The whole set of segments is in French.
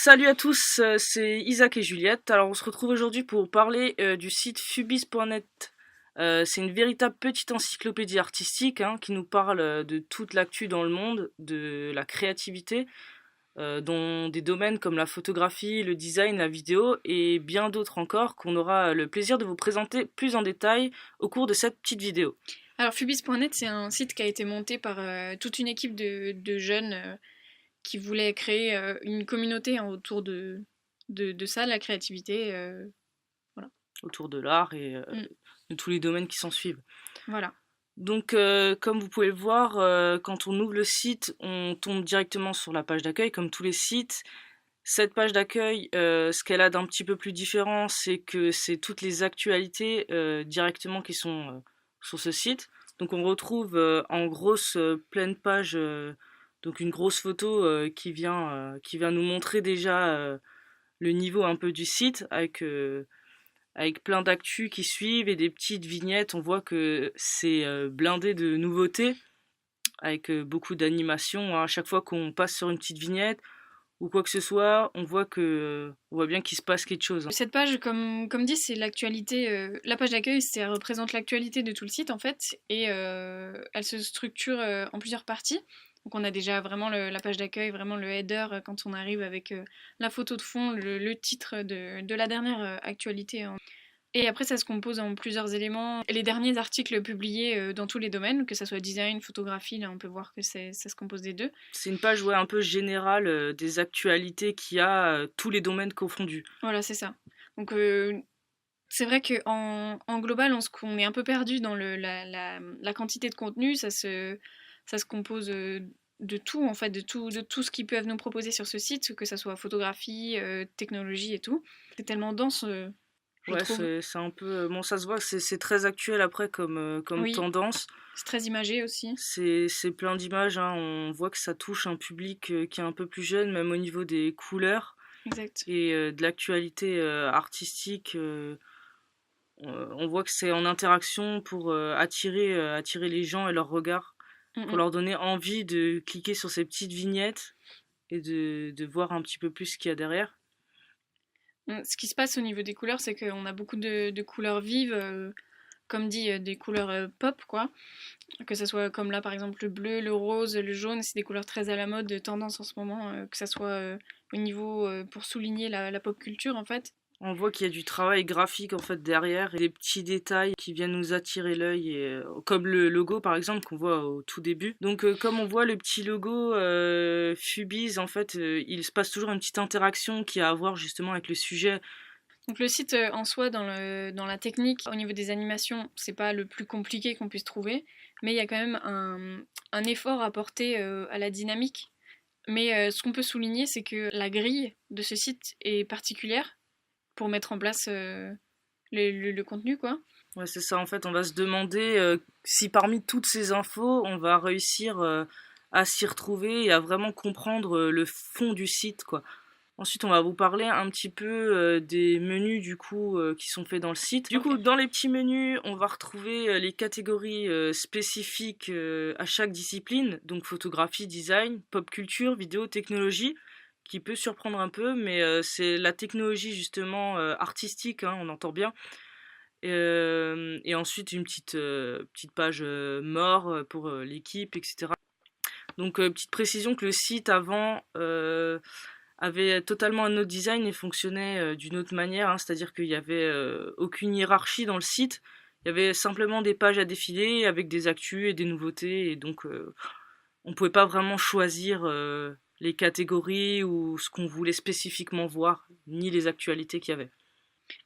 Salut à tous, c'est Isaac et Juliette. Alors on se retrouve aujourd'hui pour parler du site fubis.net. C'est une véritable petite encyclopédie artistique qui nous parle de toute l'actu dans le monde, de la créativité, dans des domaines comme la photographie, le design, la vidéo et bien d'autres encore qu'on aura le plaisir de vous présenter plus en détail au cours de cette petite vidéo. Alors Fubis.net, c'est un site qui a été monté par toute une équipe de jeunes qui voulaient créer une communauté autour de ça, la créativité. Voilà. Autour de l'art et Mm. de tous les domaines qui s'en suivent. Voilà. Donc, comme vous pouvez le voir, quand on ouvre le site, on tombe directement sur la page d'accueil, comme tous les sites. Cette page d'accueil, ce qu'elle a d'un petit peu plus différent, c'est que c'est toutes les actualités directement qui sont sur ce site. Donc, on retrouve en grosse pleine page, donc une grosse photo qui vient nous montrer déjà le niveau un peu du site avec plein d'actus qui suivent et des petites vignettes. On voit que c'est blindé de nouveautés, avec beaucoup d'animation. À chaque fois qu'on passe sur une petite vignette ou quoi que ce soit, on voit bien qu'il se passe quelque chose. Cette page, comme dit, c'est l'actualité. La page d'accueil, ça représente l'actualité de tout le site en fait, et elle se structure en plusieurs parties. Donc on a déjà vraiment la page d'accueil, vraiment le header quand on arrive avec la photo de fond, le titre de la dernière actualité. Et après, ça se compose en plusieurs éléments. Et les derniers articles publiés dans tous les domaines, que ce soit design, photographie, là on peut voir que ça se compose des deux. C'est une page un peu générale des actualités qu'il y a, tous les domaines confondus. Voilà, c'est ça. Donc c'est vrai qu'en global, on est un peu perdu dans la quantité de contenu. Ça se compose de tout, en fait, de tout ce qu'ils peuvent nous proposer sur ce site, que ce soit photographie, technologie et tout. C'est tellement dense, je Ouais, trouve. c'est un peu... Bon, ça se voit que c'est très actuel après comme Oui, tendance. c'est très imagé aussi. C'est plein d'images, on voit que ça touche un public qui est un peu plus jeune, même au niveau des couleurs Exact. et de l'actualité artistique. On voit que c'est en interaction pour attirer les gens et leur regard, Mm, pour mm. leur donner envie de cliquer sur ces petites vignettes et de voir un petit peu plus ce qu'il y a derrière. Ce qui se passe au niveau des couleurs, c'est qu'on a beaucoup de couleurs vives, comme dit, des couleurs pop, quoi. Que ce soit comme là, par exemple, le bleu, le rose, le jaune, c'est des couleurs très à la mode, de tendance en ce moment, que ce soit au niveau pour souligner la pop culture, en fait. On voit qu'il y a du travail graphique en fait derrière et des petits détails qui viennent nous attirer l'œil, comme le logo par exemple qu'on voit au tout début. Donc comme on voit le petit logo Fubis, en fait il se passe toujours une petite interaction qui a à voir justement avec le sujet. Donc le site en soi, dans la technique, au niveau des animations, c'est pas le plus compliqué qu'on puisse trouver, mais il y a quand même un effort à porter à la dynamique. Mais ce qu'on peut souligner, c'est que la grille de ce site est particulière pour mettre en place le contenu, quoi. Ouais, c'est ça, en fait on va se demander si parmi toutes ces infos on va réussir à s'y retrouver et à vraiment comprendre le fond du site quoi. Ensuite, on va vous parler un petit peu des menus du coup qui sont faits dans le site. Du coup, Ok. dans les petits menus, on va retrouver les catégories spécifiques à chaque discipline, donc photographie, design, pop culture, vidéo, technologie, qui peut surprendre un peu, mais c'est la technologie justement artistique, on entend bien. Et ensuite une petite page mort pour l'équipe, etc. Donc petite précision que le site avant avait totalement un autre design et fonctionnait d'une autre manière, c'est-à-dire qu'il n'y avait aucune hiérarchie dans le site, il y avait simplement des pages à défiler avec des actus et des nouveautés, et donc on pouvait pas vraiment choisir les catégories ou ce qu'on voulait spécifiquement voir, ni les actualités qu'il y avait.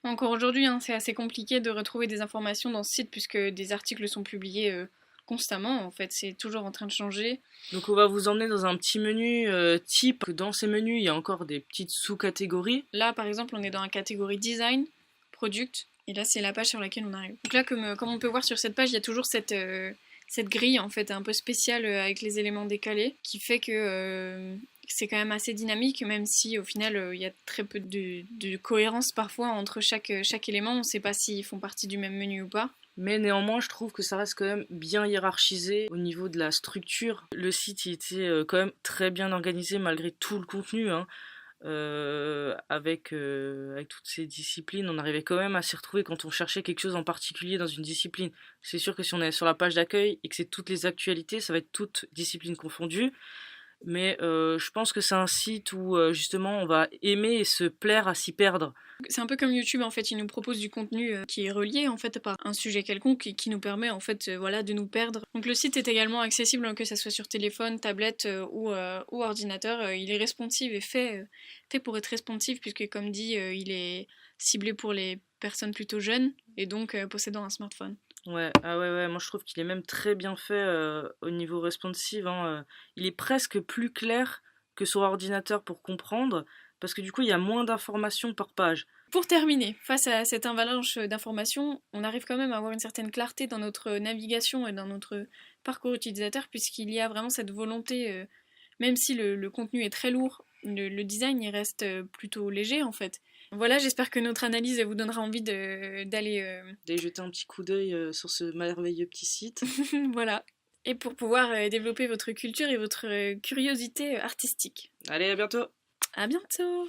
Encore aujourd'hui, c'est assez compliqué de retrouver des informations dans ce site puisque des articles sont publiés constamment. En fait, c'est toujours en train de changer. Donc on va vous emmener dans un petit menu type. Dans ces menus, il y a encore des petites sous-catégories. Là, par exemple, on est dans la catégorie design, product, et là, c'est la page sur laquelle on arrive. Donc là, comme on peut voir sur cette page, il y a toujours cette grille en fait un peu spéciale avec les éléments décalés qui fait que c'est quand même assez dynamique, même si au final il y a très peu de cohérence parfois entre chaque élément. On ne sait pas s'ils font partie du même menu ou pas. Mais néanmoins, je trouve que ça reste quand même bien hiérarchisé au niveau de la structure. Le site il était quand même très bien organisé malgré tout le contenu. avec toutes ces disciplines, on arrivait quand même à s'y retrouver quand on cherchait quelque chose en particulier dans une discipline. C'est sûr que si on est sur la page d'accueil et que c'est toutes les actualités, ça va être toutes disciplines confondues. Mais je pense que c'est un site où justement on va aimer et se plaire à s'y perdre. C'est un peu comme YouTube en fait, il nous propose du contenu qui est relié en fait par un sujet quelconque et qui nous permet en fait voilà de nous perdre. Donc le site est également accessible que ça soit sur téléphone, tablette ou ordinateur. Il est responsive et fait pour être responsive puisque comme dit il est ciblé pour les personnes plutôt jeunes et donc possédant un smartphone. Ouais, ah ouais, ouais, moi je trouve qu'il est même très bien fait au niveau responsive, hein. Il est presque plus clair que sur ordinateur pour comprendre, parce que du coup il y a moins d'informations par page. Pour terminer, face à cette avalanche d'informations, on arrive quand même à avoir une certaine clarté dans notre navigation et dans notre parcours utilisateur, puisqu'il y a vraiment cette volonté, même si le contenu est très lourd, le design il reste plutôt léger en fait. Voilà, j'espère que notre analyse vous donnera envie d'aller... D'aller jeter un petit coup d'œil sur ce merveilleux petit site. voilà. Et pour pouvoir développer votre culture et votre curiosité artistique. Allez, à bientôt! À bientôt!